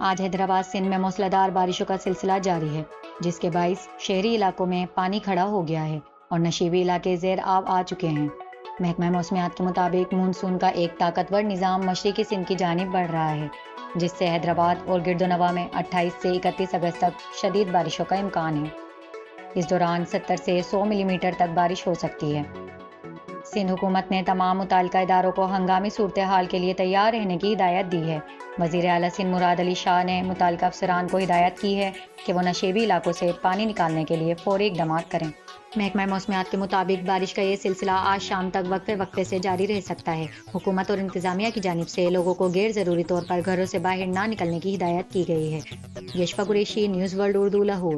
آج حیدرآباد سندھ میں موسلادھار بارشوں کا سلسلہ جاری ہے، جس کے باعث شہری علاقوں میں پانی کھڑا ہو گیا ہے اور نشیبی علاقے زیر آب آ چکے ہیں۔ محکمہ موسمیات کے مطابق مونسون کا ایک طاقتور نظام مشرقی سندھ کی جانب بڑھ رہا ہے، جس سے حیدرآباد اور گرد و نواح میں 28 سے 31 اگست تک شدید بارشوں کا امکان ہے۔ اس دوران 70 سے 100 ملی میٹر تک بارش ہو سکتی ہے۔ سندھ حکومت نے تمام متعلقہ اداروں کو ہنگامی صورتحال کے لیے تیار رہنے کی ہدایت دی ہے۔ وزیر اعلیٰ سندھ مراد علی شاہ نے متعلقہ افسران کو ہدایت کی ہے کہ وہ نشیبی علاقوں سے پانی نکالنے کے لیے فوری اقدامات کریں۔ محکمہ موسمیات کے مطابق بارش کا یہ سلسلہ آج شام تک وقفے وقفے سے جاری رہ سکتا ہے۔ حکومت اور انتظامیہ کی جانب سے لوگوں کو غیر ضروری طور پر گھروں سے باہر نہ نکلنے کی ہدایت کی گئی ہے۔ Yashfa Qureshi, news world Urdu, Lahore.